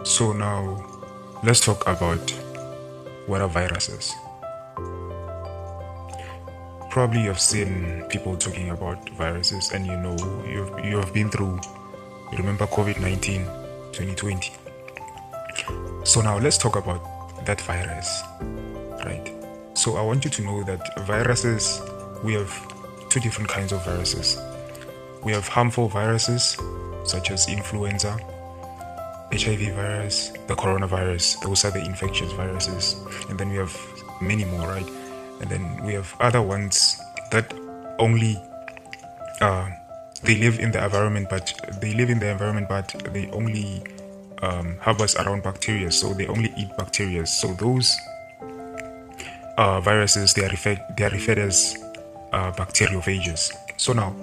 So now let's talk about what a virus is. Probably you've seen people talking about viruses, and you have been through, you remember COVID-19 2020. So now let's talk about that virus, right? So I want you to know that viruses, we have two different kinds of viruses. We have harmful viruses such as influenza, HIV virus, the coronavirus. Those are the infectious viruses. And then we have many more, right? And then we have other ones that only they live in the environment, but they only harbors around bacteria, so they only eat bacteria. So those viruses, they are referred as bacteriophages. So now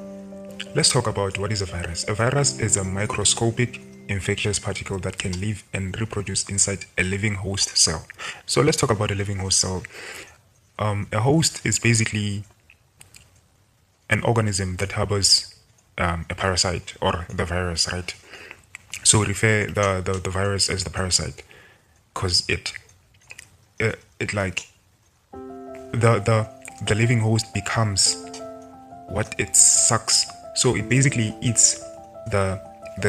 let's talk about what is a virus. A virus is a microscopic infectious particle that can live and reproduce inside a living host cell. So let's talk about a living host cell. A host is basically an organism that harbors a parasite or the virus, right? So we refer the virus as the parasite because it like the living host becomes what it sucks. So it basically eats the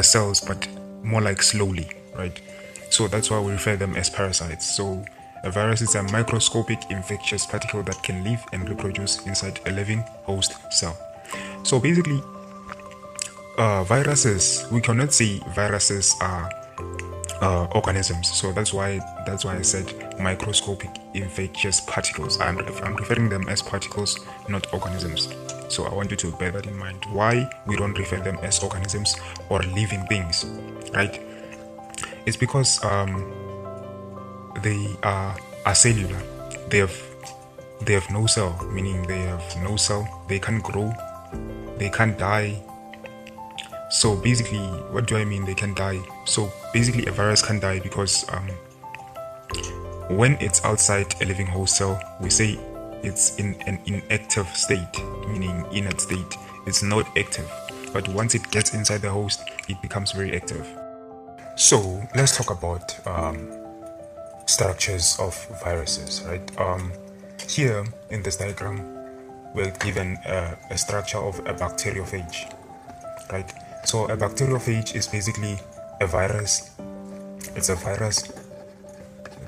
cells, but more like slowly, right? So that's why we refer them as parasites. So a virus is a microscopic infectious particle that can live and reproduce inside a living host cell. So basically, viruses, we cannot say viruses are organisms. So that's why I said microscopic infectious particles. I'm referring them as particles, not organisms. So I want you to bear that in mind. Why we don't refer them as organisms or living things, right? It's because they are cellular. They have no cell, meaning they have no cell. They can't grow. They can't die. So basically, what do I mean they can die? So basically, a virus can die because when it's outside a living host cell, we say it's in an inactive state, meaning inert state. It's not active. But once it gets inside the host, it becomes very active. So let's talk about structures of viruses, right? Here in this diagram, we're given a structure of a bacteriophage, right? So a bacteriophage is basically a virus. It's a virus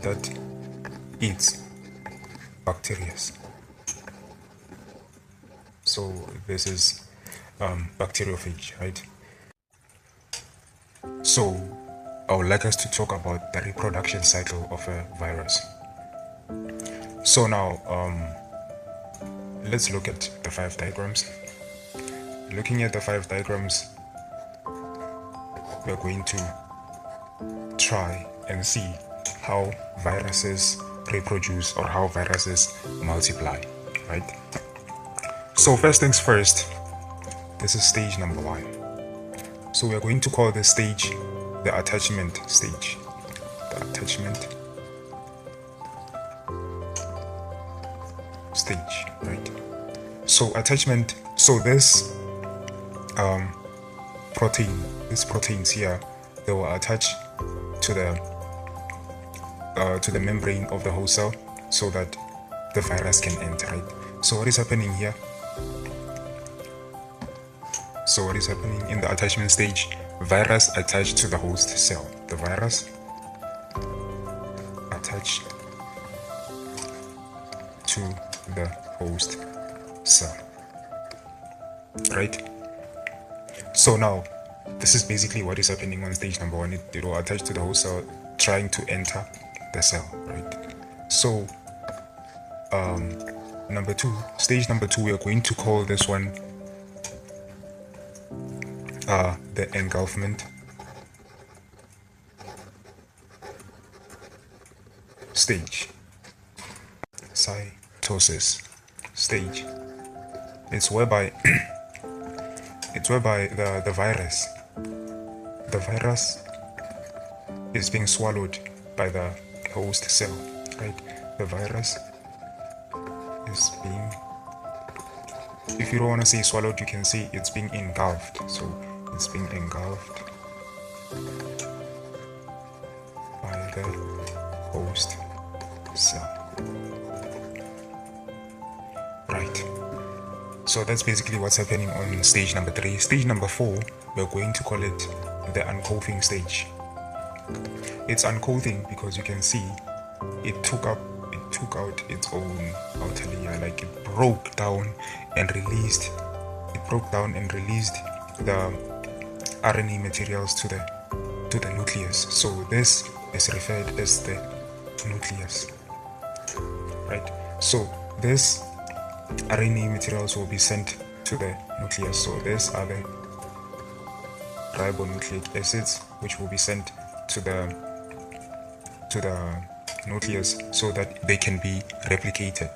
that eats bacteria. So this is bacteriophage, right? So I would like us to talk about the reproduction cycle of a virus. So now let's look at the 5 diagrams. Looking at the 5 diagrams, we're going to try and see how viruses reproduce or how viruses multiply, right? So first things first, this is stage number 1. So we're going to call this stage the attachment stage. The attachment stage, right? So attachment, so this these proteins here, they will attach to the membrane of the host cell so that the virus can enter, right? So what is happening here? So what is happening in the attachment stage? Virus attached to the host cell. The virus attached to the host cell, right? So now this is basically what is happening on stage number 1. It will attach to the host cell, trying to enter the cell, right? So stage number 2, we are going to call this one the engulfment stage, cytosis stage. It's whereby the virus is being swallowed by the host cell, right? The virus is being, if you don't want to say swallowed, you can say it's being engulfed. So it's being engulfed the host cell. Right. So that's basically what's happening on stage number 3. Stage number 4, we're going to call it the unclothing stage. It's unclothing because you can see it took out its own outer layer, like it broke down and released the RNA materials to the nucleus. So this is referred as the nucleus, right? So this RNA materials will be sent to the nucleus. So these are the ribonucleic acids which will be sent to the nucleus so that they can be replicated,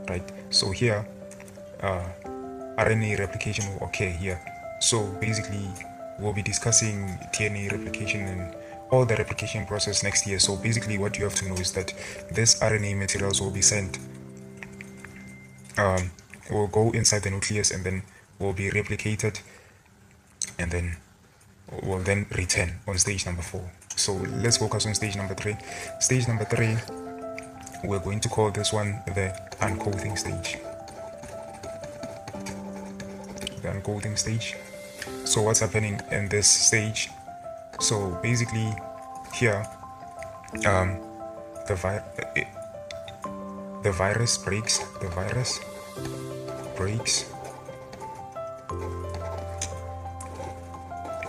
right? So here RNA replication will occur here. So basically we'll be discussing DNA replication and all the replication process next year. So basically what you have to know is that this RNA materials will be sent, will go inside the nucleus and then will be replicated and then will then return on stage number 4. So let's focus on stage number 3. Stage number 3, we're going to call this one the unclothing stage. The unclothing stage. So what's happening in this stage? So basically here the virus breaks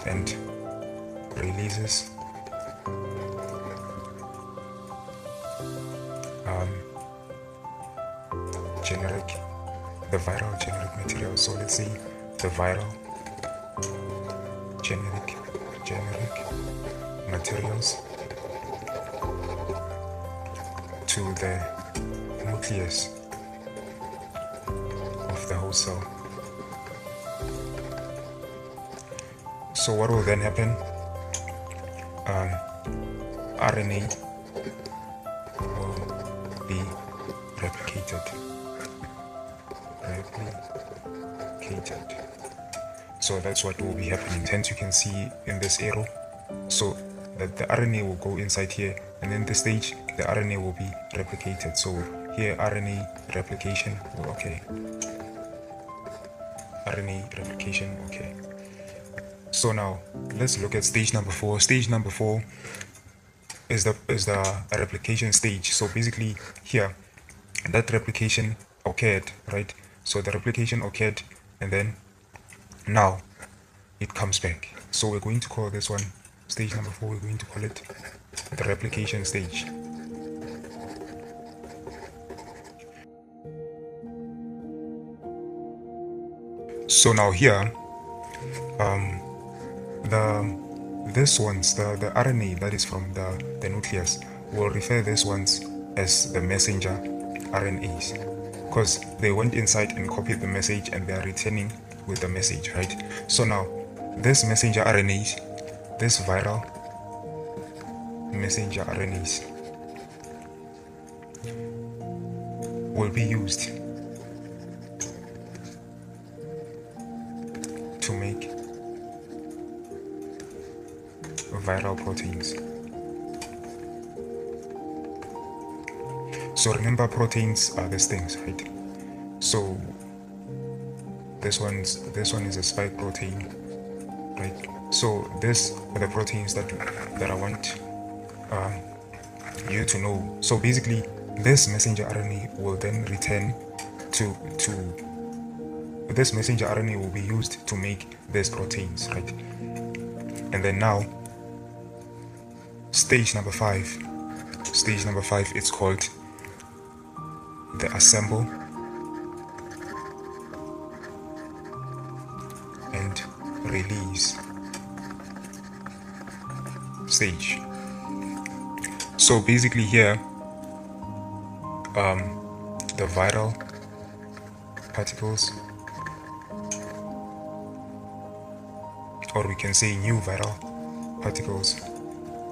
and releases the viral generic material. So let's see the viral generic materials to the nucleus of the host cell. So what will then happen? RNA will be replicated. So that's what will be happening. Hence you can see in this arrow, so that the RNA will go inside here, and in this stage the RNA will be replicated. So here RNA replication will occur. RNA replication, okay. So now let's look at stage number 4. Stage number 4 is the replication stage. So basically here that replication occurred, right? So the replication occurred and then now it comes back. So we're going to call this one stage number 4. We're going to call it the replication stage. So now here the RNA that is from the nucleus will refer these ones as the messenger RNAs, because they went inside and copied the message and they are returning with the message, right? So now this messenger RNAs, this viral messenger RNAs will be used to make viral proteins. So remember, proteins are these things, right? So this one is a spike protein, right? So these are the proteins that I want you to know. So basically this messenger RNA will then return to this messenger RNA will be used to make these proteins, right? And then now stage number 5, it's called the assemble and release stage. So basically here the viral particles, or we can say new viral particles,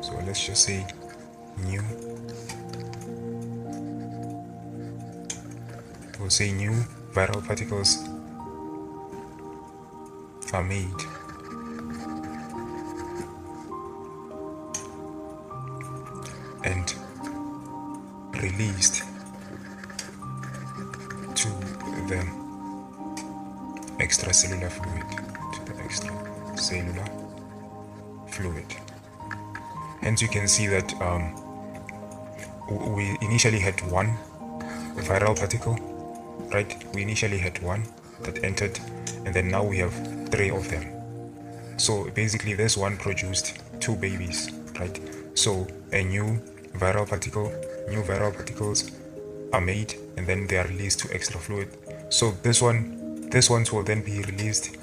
so let's just say new, we'll say new viral particles are made. and released to the extracellular fluid, Hence you can see that we initially had one viral particle, right? We initially had one that entered, and then now we have 3 of them. So basically this one produced 2 babies, right? So a new viral particles are made, and then they are released to extra fluid. So these ones will then be released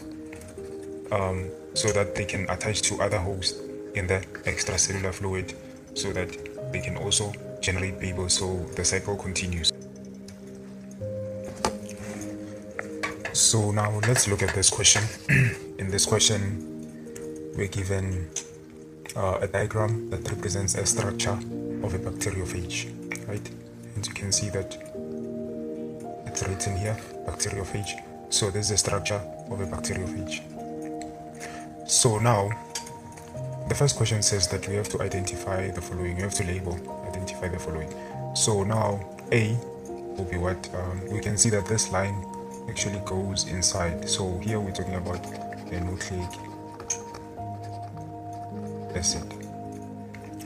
so that they can attach to other hosts in the extracellular fluid, so that they can also generate babies. So the cycle continues. So now let's look at this question. In this question, we're given a diagram that represents a structure of a bacteriophage, right? And you can see that it's written here, bacteriophage. So this is the structure of a bacteriophage. So now, the first question says that we have to identify the following. We have to identify the following. So now, A will be what? We can see that this line actually goes inside. So here we're talking about a nucleic acid,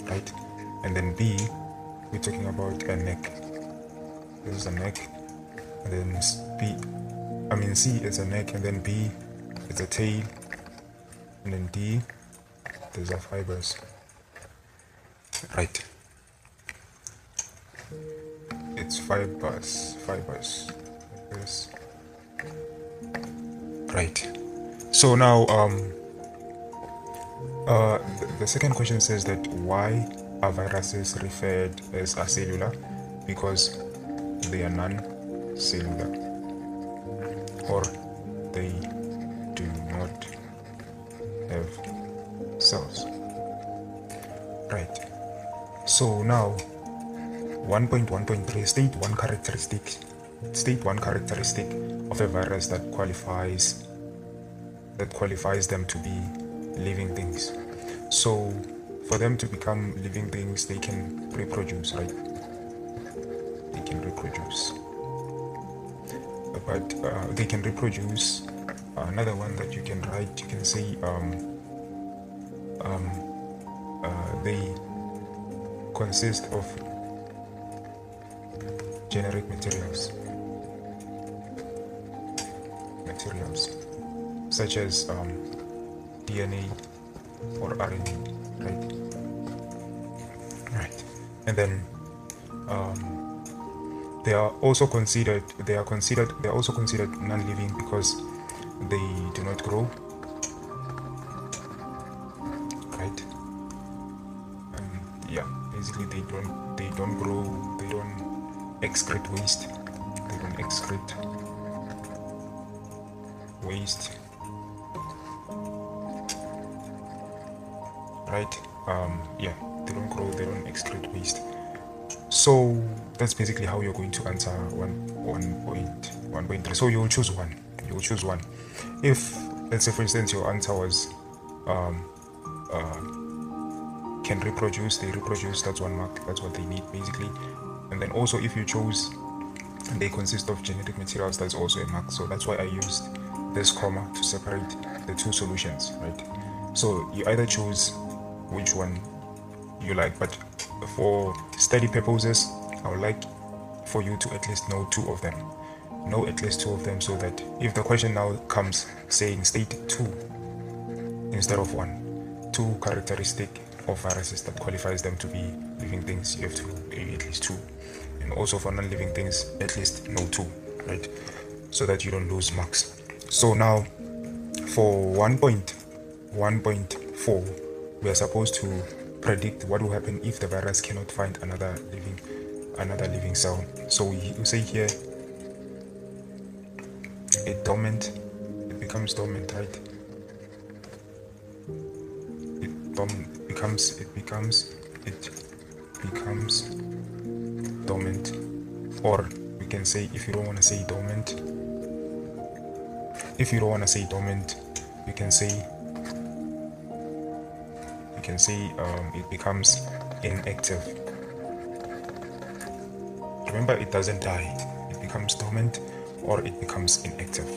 right? And then B, we're talking about a neck. This is a neck, and then C is a neck, and then B is a tail, and then D, these are fibers, right? It's fibers, right? So now, the second question says that why are viruses referred as acellular? Because they are non-cellular, or they do not have cells, right? So now 1.1.3 state one characteristic of a virus that qualifies them to be living things. So for them to become living things, they can reproduce, right? They can reproduce, but they can reproduce. Another one that you can write, you can say they consist of generic materials such as DNA or RNA, right? And then they are also considered non-living because they do not grow, right? Basically they don't grow, they don't excrete waste, right? They don't grow, they don't excrete waste. So that's basically how you're going to answer 1.3. So you'll choose one. If, let's say for instance, your answer was can reproduce, they reproduce, that's 1 mark, that's what they need basically. And then also if you chose they consist of genetic materials, that's also a mark. So that's why I used this comma to separate the two solutions, right? So you either choose which one you like, but for study purposes I would like for you to at least know 2 of them, so that if the question now comes saying state 2 instead of 1, 2 characteristic of viruses that qualifies them to be living things, you have to at least 2, and also for non-living things at least know 2, right? So that you don't lose marks. So now for 1.1.4 we are supposed to predict what will happen if the virus cannot find another living cell. So we say here it becomes dormant, right? It becomes dormant, or we can say, if you don't want to say dormant, you can say it becomes inactive. remember, it doesn't die. It becomes dormant or it becomes inactive.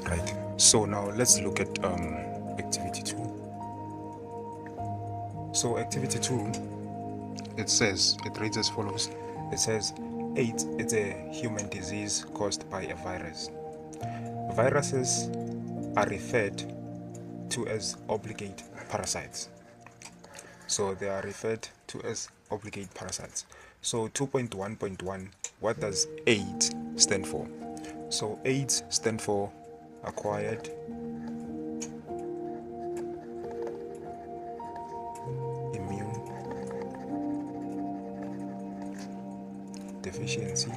Right. So now let's look at activity 2. So activity 2, it reads as follows. It says, AIDS is a human disease caused by a virus. Viruses are referred to as obligate parasites. So they are referred to as obligate parasites. So 2.1.1, what does AIDS stand for? So AIDS stand for acquired immune deficiency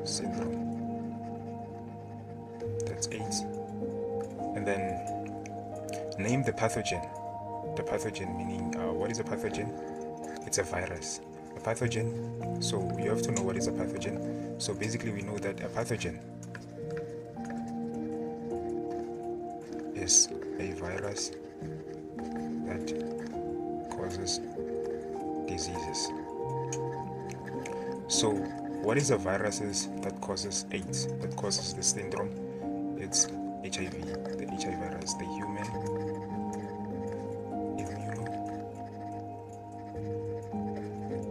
syndrome. That's AIDS. And then name the pathogen. The pathogen meaning, what is a pathogen? It's a virus. A pathogen, so you have to know what is a pathogen. So basically we know that a pathogen is a virus that causes diseases. So what is a virus that causes AIDS, that causes the syndrome? It's HIV, the HIV virus, the human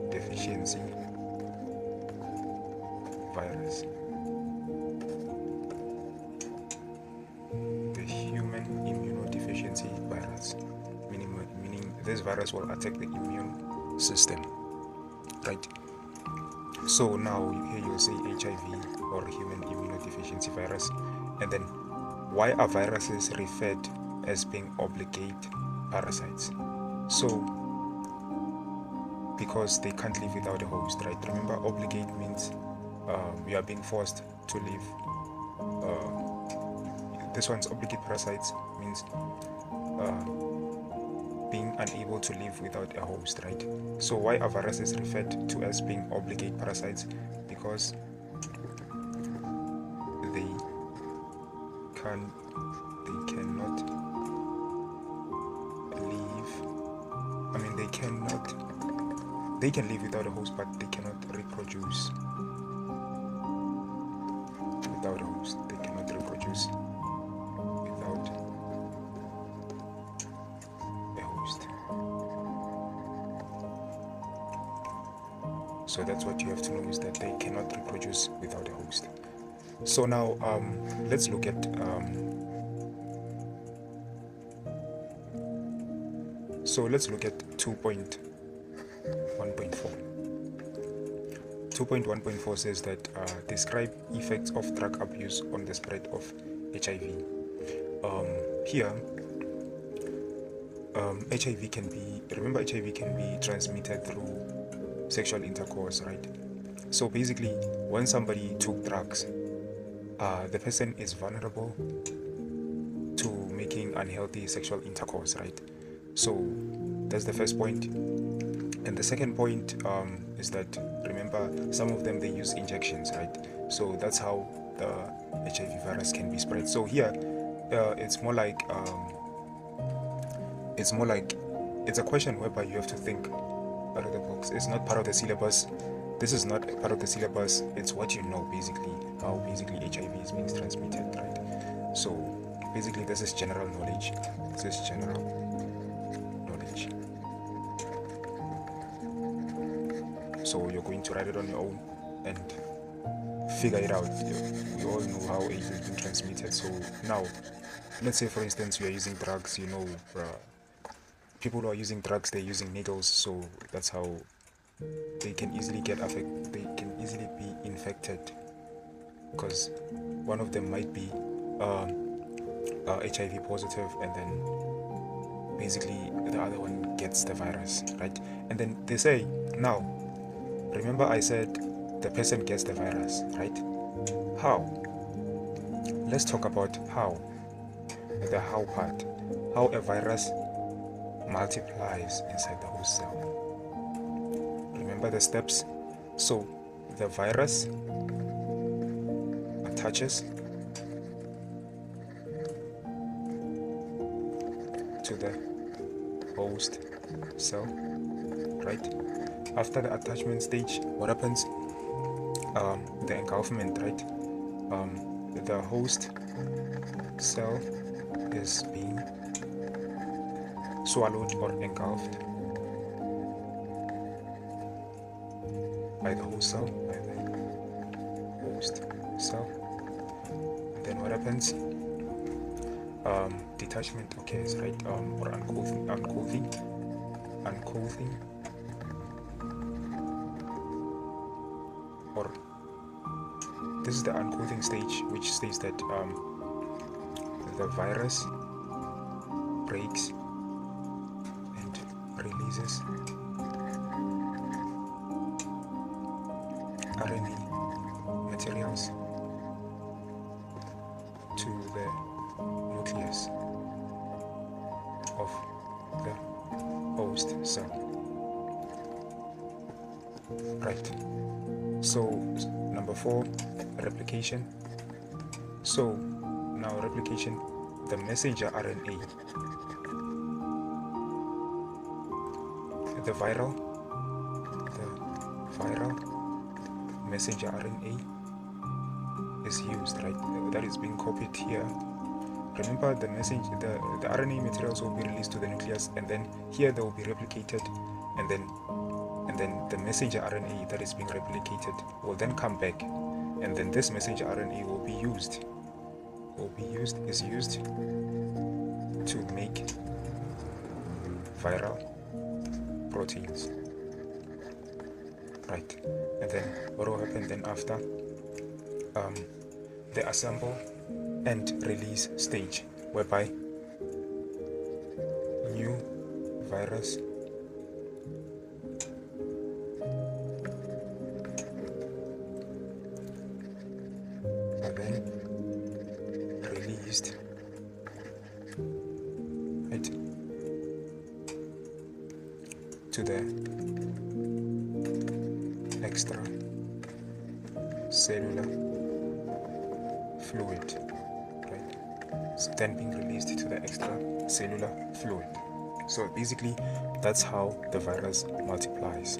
immunodeficiency virus. The human immunodeficiency virus, meaning this virus will attack the immune system, right? So now here you'll say HIV or human immunodeficiency virus, and then why are viruses referred as being obligate parasites? So because they can't live without a host, right? Remember, obligate means you are being forced to live. This one's obligate parasites means being unable to live without a host, right? So why are viruses referred to as being obligate parasites? Because they cannot live. I mean, they can live without a host, but they cannot reproduce without a host. They cannot reproduce without a host. So that's what you have to know, is that they cannot reproduce without a host. So now let's look at 2.1.4. 2.1.4 says that describe effects of drug abuse on the spread of HIV. Here, HIV can be transmitted through sexual intercourse, right? So basically, when somebody took drugs, the person is vulnerable to making unhealthy sexual intercourse, right? So that's the first point. And the second point is that, remember, some of them, they use injections, right? So that's how the HIV virus can be spread. So here, it's more like it's a question whereby you have to think out of the box. It's not part of the syllabus. This is not part of the syllabus. It's what you know, basically, how basically HIV is being transmitted, right? So basically, this is general knowledge. So you're going to write it on your own and figure it out. You all know how AIDS is being transmitted. So now, let's say for instance you are using drugs. People who are using drugs, they're using needles. So that's how they can easily get affected. They can easily be infected because one of them might be HIV positive, and then basically the other one gets the virus, right? And then they say, now, remember I said the person gets the virus, right? How? Let's talk about how. The how part. How a virus multiplies inside the host cell. Remember the steps? So the virus attaches to the host cell, right? After the attachment stage, what happens? The engulfment, right? The host cell is being swallowed or engulfed by the host cell, And then what happens? Detachment occurs, right? Or unclothing. Or this is the unclothing stage, which states that the virus breaks and releases RNA materials to the nucleus of the host cell. Right. So number 4, replication. So now replication, the messenger RNA, the viral messenger RNA is used, right? That is being copied here. Remember, the RNA materials will be released to the nucleus, and then here they will be replicated, and then the messenger RNA that is being replicated will then come back, and then this messenger RNA will be used to make viral proteins, right? And then what will happen then after? The assemble and release stage, whereby new virus are then released, right, to the extracellular fluid, right? It's then being released to the extracellular fluid. So basically, that's how the virus multiplies.